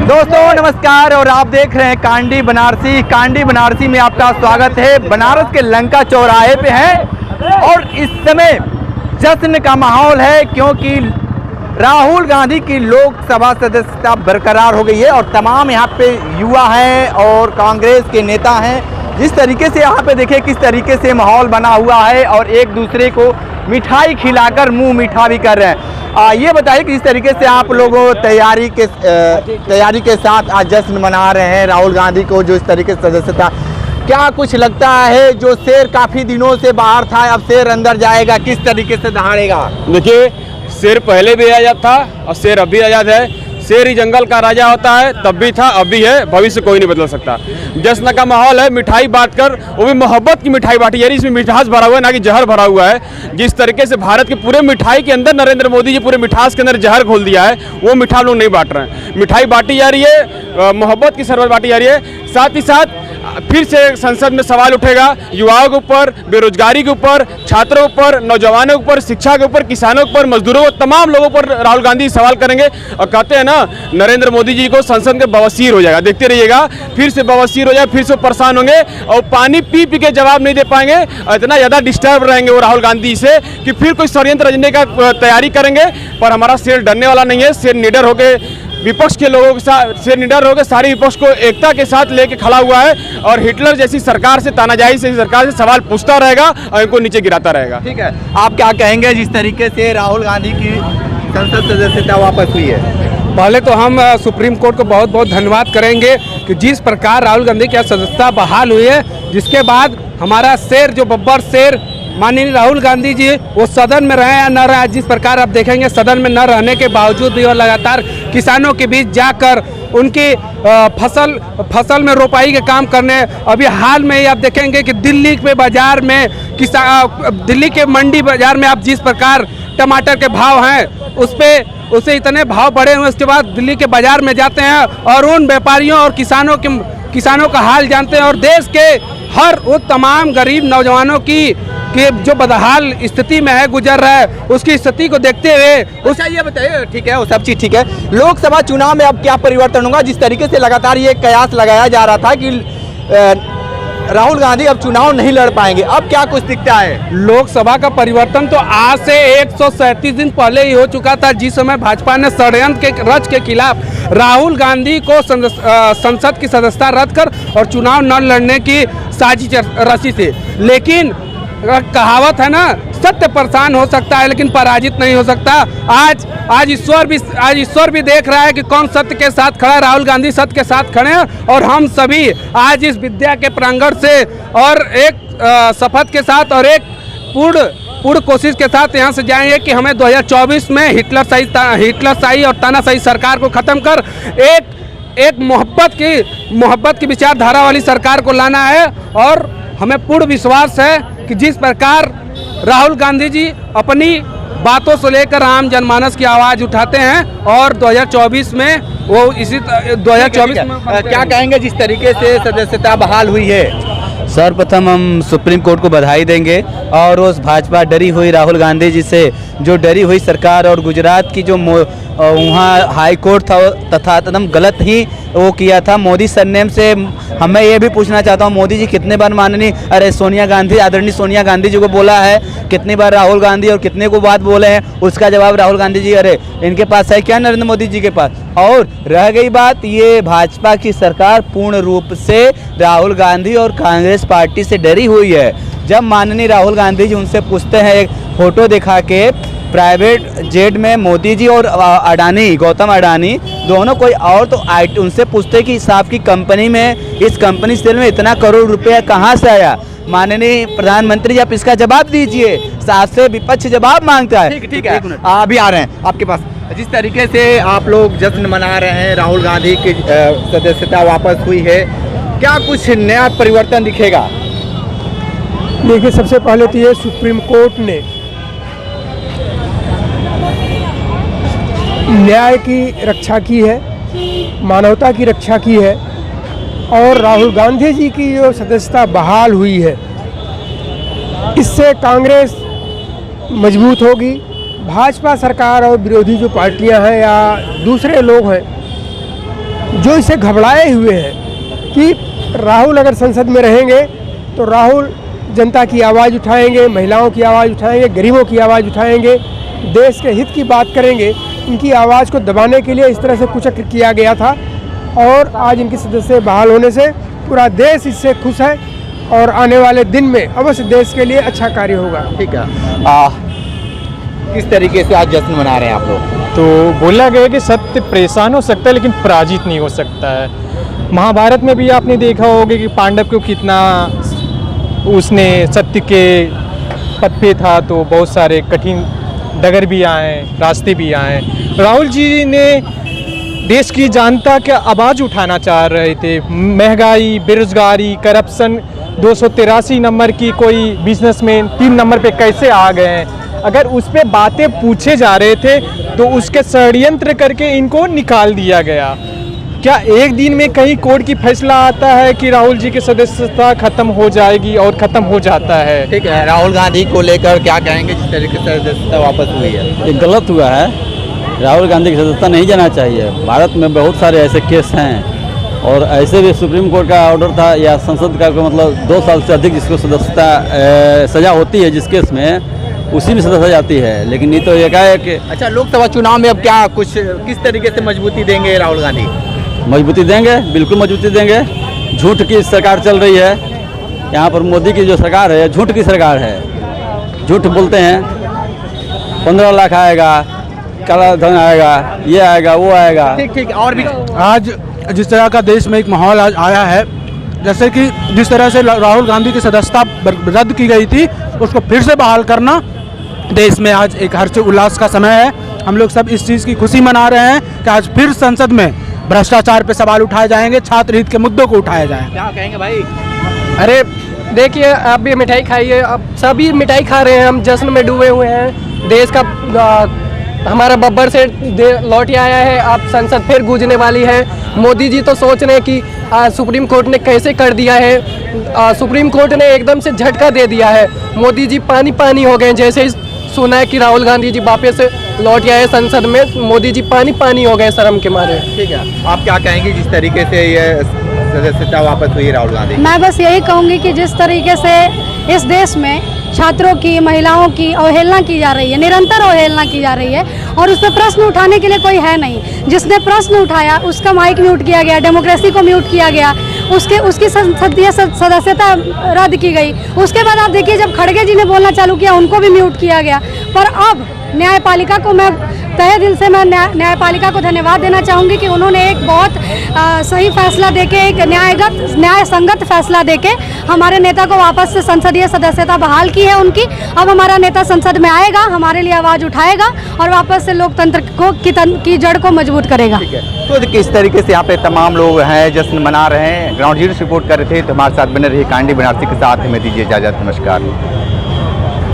दोस्तों नमस्कार और आप देख रहे हैं कांडी बनारसी। कांडी बनारसी में आपका स्वागत है। बनारस के लंका चौराहे पे हैं और इस समय जश्न का माहौल है क्योंकि राहुल गांधी की लोकसभा सदस्यता बरकरार हो गई है और तमाम यहाँ पे युवा हैं और कांग्रेस के नेता हैं। जिस तरीके से यहाँ पे देखिए किस तरीके से माहौल बना हुआ है और एक दूसरे को मिठाई खिलाकर मुंह मीठा भी कर रहे हैं। ये बताइए कि इस तरीके से आप लोग तैयारी के साथ आज जश्न मना रहे हैं राहुल गांधी को जो इस तरीके से सदस्यता, क्या कुछ लगता है जो शेर काफ़ी दिनों से बाहर था अब शेर अंदर जाएगा, किस तरीके से दहाड़ेगा? देखिए, शेर पहले भी आज़ाद था और शेर अब भी आज़ाद है। शेर ही जंगल का राजा होता है, तब भी था अब भी है, भविष्य कोई नहीं बदल सकता। जश्न का माहौल है, मिठाई बांटकर, वो भी मोहब्बत की मिठाई बांटी, यानी इसमें मिठास भरा हुआ है ना कि जहर भरा हुआ है। जिस तरीके से भारत के पूरे मिठाई के अंदर नरेंद्र मोदी जी पूरे मिठास के अंदर जहर घोल दिया है, वो मिठाई लोग नहीं बांट रहे हैं। मिठाई बांटी जा रही है, मोहब्बत की शरबत बांटी जा रही है। साथ ही साथ फिर से संसद में सवाल उठेगा युवाओं के ऊपर, बेरोजगारी के ऊपर, छात्रों के ऊपर, नौजवानों के ऊपर, शिक्षा के ऊपर, किसानों के ऊपर, मजदूरों को, तमाम लोगों पर राहुल गांधी सवाल करेंगे और कहते हैं ना नरेंद्र मोदी जी को संसद में बवासीर हो जाएगा। देखते रहिएगा, फिर से बवासीर हो जाए, फिर से परेशान होंगे और पानी पी पी के जवाब नहीं दे पाएंगे। इतना ज़्यादा डिस्टर्ब रहेंगे वो राहुल गांधी से कि फिर कोई षड्यंत्र रचने का तैयारी करेंगे। पर हमारा शेर डरने वाला नहीं है। शेर निडर होकर विपक्ष के लोगों के साथ, से निडर होकर सारे विपक्ष को एकता के साथ लेके खड़ा हुआ है और हिटलर जैसी सरकार से, तानाशाही से सरकार से सवाल पूछता रहेगा और इनको नीचे गिराता रहेगा। ठीक है, आप क्या कहेंगे जिस तरीके से राहुल गांधी की संसद सदस्यता वापस हुई है? पहले तो हम सुप्रीम कोर्ट को बहुत बहुत धन्यवाद करेंगे कि जिस प्रकार राहुल गांधी की सदस्यता बहाल हुई है, जिसके बाद हमारा शेर जो बब्बर शेर माननीय राहुल गांधी जी वो सदन में रहे या न रहे, जिस प्रकार आप देखेंगे सदन में न रहने के बावजूद भी वो लगातार किसानों के बीच जाकर उनकी फसल में रोपाई के काम करने, अभी हाल में ही आप देखेंगे कि दिल्ली के बाजार में दिल्ली के मंडी बाजार में आप जिस प्रकार टमाटर के भाव हैं उससे इतने भाव बढ़े हुए, उसके बाद दिल्ली के बाजार में जाते हैं और उन व्यापारियों और किसानों का हाल जानते हैं और देश के हर वो तमाम गरीब नौजवानों की जो बदहाल स्थिति में है गुजर रहा है, उसकी स्थिति को देखते हुए अच्छा ये बताइए, ठीक है वो सब चीज़ ठीक है, लोकसभा चुनाव में अब क्या परिवर्तन होगा? जिस तरीके से लगातार ये कयास लगाया जा रहा था कि राहुल गांधी अब चुनाव नहीं लड़ पाएंगे, अब क्या कुछ दिखता है? लोकसभा का परिवर्तन तो आज से 137 दिन पहले ही हो चुका था, जिस समय भाजपा ने षड्यंत्र के रच के खिलाफ राहुल गांधी को संसद की सदस्यता रद्द कर और चुनाव न लड़ने की साजिश रची थी। लेकिन कहावत है ना, सत्य परेशान हो सकता है लेकिन पराजित नहीं हो सकता। आज ईश्वर भी देख रहा है कि कौन सत्य के साथ खड़ा है। राहुल गांधी सत्य के साथ खड़े हैं और हम सभी आज इस विद्या के प्रांगण से और एक शपथ के साथ और एक पूर्ण कोशिश के साथ यहाँ से जाएंगे कि हमें 2024 में हिटलरशाही और तानाशाही सरकार को ख़त्म कर एक मोहब्बत की विचारधारा वाली सरकार को लाना है। और हमें पूर्ण विश्वास है कि जिस प्रकार राहुल गांधी जी अपनी बातों से लेकर आम जनमानस की आवाज़ उठाते हैं और 2024 में वो इसी 2024 में क्या कहेंगे जिस तरीके से सदस्यता बहाल हुई है? सर्वप्रथम हम सुप्रीम कोर्ट को बधाई देंगे और उस भाजपा डरी हुई राहुल गांधी जी से, जो डरी हुई सरकार और गुजरात की जो वहाँ हाई कोर्ट था तथा एकदम गलत ही वो किया था मोदी सरनेम से। हमें ये भी पूछना चाहता हूँ, मोदी जी कितने बार आदरणीय सोनिया गांधी जी को बोला है, कितनी बार राहुल गांधी और कितने को बात बोले हैं, उसका जवाब राहुल गांधी जी अरे इनके पास है क्या नरेंद्र मोदी जी के पास? और रह गई बात, ये भाजपा की सरकार पूर्ण रूप से राहुल गांधी और कांग्रेस पार्टी से डरी हुई है। जब माननीय राहुल गांधी जी उनसे पूछते हैं, एक फोटो दिखा के प्राइवेट जेट में मोदी जी और गौतम अडानी दोनों कोई और, तो उनसे पूछते कि साहब की कंपनी में, इस कंपनी सेल में इतना करोड़ रुपया कहाँ से आया? माननीय प्रधानमंत्री जी आप इसका जवाब दीजिए, साथ से विपक्ष जवाब मांगता है। ठीक है, अभी आ रहे हैं आपके पास। जिस तरीके से आप लोग जश्न मना रहे हैं, राहुल गांधी की सदस्यता वापस हुई है, क्या कुछ नया परिवर्तन दिखेगा? देखिए, सबसे पहले तो ये सुप्रीम कोर्ट ने न्याय की रक्षा की है, मानवता की रक्षा की है और राहुल गांधी जी की जो सदस्यता बहाल हुई है, इससे कांग्रेस मजबूत होगी। भाजपा सरकार और विरोधी जो पार्टियां हैं या दूसरे लोग हैं जो इसे घबराए हुए हैं कि राहुल अगर संसद में रहेंगे तो राहुल जनता की आवाज़ उठाएंगे, महिलाओं की आवाज़ उठाएंगे, गरीबों की आवाज़ उठाएंगे, देश के हित की बात करेंगे। इनकी आवाज़ को दबाने के लिए इस तरह से कुचक्र किया गया था और आज इनके सदस्य बहाल होने से पूरा देश इससे खुश है और आने वाले दिन में अवश्य देश के लिए अच्छा कार्य होगा। ठीक है, किस तरीके से आज जश्न मना रहे हैं आप लोग? तो बोला गया कि सत्य परेशान हो सकता है लेकिन पराजित नहीं हो सकता है। महाभारत में भी आपने देखा होगा कि पांडव को कितना उसने सत्य के पथ पे था, तो बहुत सारे कठिन डगर भी आए, रास्ते भी आए। राहुल जी ने देश की जनता की आवाज़ उठाना चाह रहे थे। महंगाई, बेरोजगारी, करप्शन, 283 नंबर की कोई बिजनेसमैन 3 नंबर पे कैसे आ गए हैं, अगर उस पर बातें पूछे जा रहे थे तो उसके षड्यंत्र करके इनको निकाल दिया गया। क्या एक दिन में कहीं कोर्ट की फैसला आता है कि राहुल जी की सदस्यता खत्म हो जाएगी और खत्म हो जाता है? ठीक है, राहुल गांधी को लेकर क्या कहेंगे जिस तरीके से सदस्यता वापस हुई है? ये गलत हुआ है। राहुल गांधी की सदस्यता नहीं जाना चाहिए। भारत में बहुत सारे ऐसे केस हैं और ऐसे भी सुप्रीम कोर्ट का ऑर्डर था या संसद का मतलब 2 साल से अधिक जिसको सदस्यता सजा होती है जिस केस में, उसी में सदस्यता जाती है। लेकिन नहीं तो ये कहा है कि अच्छा, लोकसभा चुनाव में अब क्या कुछ किस तरीके से मजबूती देंगे राहुल गांधी? मजबूती देंगे, बिल्कुल मजबूती देंगे। झूठ की सरकार चल रही है यहाँ पर। मोदी की जो सरकार है झूठ की सरकार है। झूठ बोलते हैं 15 लाख आएगा, काला धन आएगा, ये आएगा, वो आएगा। ठीक ठीक, और भी आज जिस तरह का देश में एक माहौल आज आया है, जैसे कि जिस तरह से राहुल गांधी की सदस्यता रद्द की गई थी उसको फिर से बहाल करना देश में आज एक हर्ष उल्लास का समय है। हम लोग सब इस चीज़ की खुशी मना रहे हैं कि आज फिर संसद में भ्रष्टाचार पे सवाल उठाए जाएंगे, छात्र हित के मुद्दों को उठाया जाएगा। क्या कहेंगे भाई? अरे देखिए, आप भी मिठाई खाइए, अब सभी मिठाई खा रहे हैं, हम जश्न में डूबे हुए हैं। देश का हमारा बब्बर से लौट आया है, अब संसद फिर गूंजने वाली है। मोदी जी तो सोच रहे हैं कि सुप्रीम कोर्ट ने कैसे कर दिया है। सुप्रीम कोर्ट ने एकदम से झटका दे दिया है। मोदी जी पानी पानी हो गए जैसे ही सुना है कि राहुल गांधी जी वापस से लौट आए संसद में। मोदी जी पानी पानी हो गए शर्म के मारे। ठीक है, आप क्या कहेंगे जिस तरीके से ये सदस्यता वापस हुई राहुल गांधी? मैं बस यही कहूँगी कि जिस तरीके से इस देश में छात्रों की, महिलाओं की अवहेलना की जा रही है, निरंतर अवहेलना की जा रही है और उस पर प्रश्न उठाने के लिए कोई है नहीं। जिसने प्रश्न उठाया उसका माइक म्यूट किया गया, डेमोक्रेसी को म्यूट किया गया, उसकी संसदीय सदस्यता रद्द की गई। उसके बाद आप देखिए जब खड़गे जी ने बोलना चालू किया उनको भी म्यूट किया गया। पर अब न्यायपालिका को मैं तहे दिल से मैं न्यायपालिका को धन्यवाद देना चाहूँगी कि उन्होंने एक बहुत सही फैसला देके, एक न्याय संगत फैसला देके हमारे नेता को वापस से संसदीय सदस्यता बहाल की है उनकी। अब हमारा नेता संसद में आएगा, हमारे लिए आवाज़ उठाएगा और वापस से लोकतंत्र को की जड़ को मजबूत करेगा। ठीक है, तो किस तरीके से यहाँ पे तमाम लोग हैं जश्न मना रहे हैं। ग्राउंड जीरो से रिपोर्ट कर रहे थे, तो हमारे साथ बने रहिए कांडी बनारसी के साथ। हमें दीजिए इजाज़त, नमस्कार।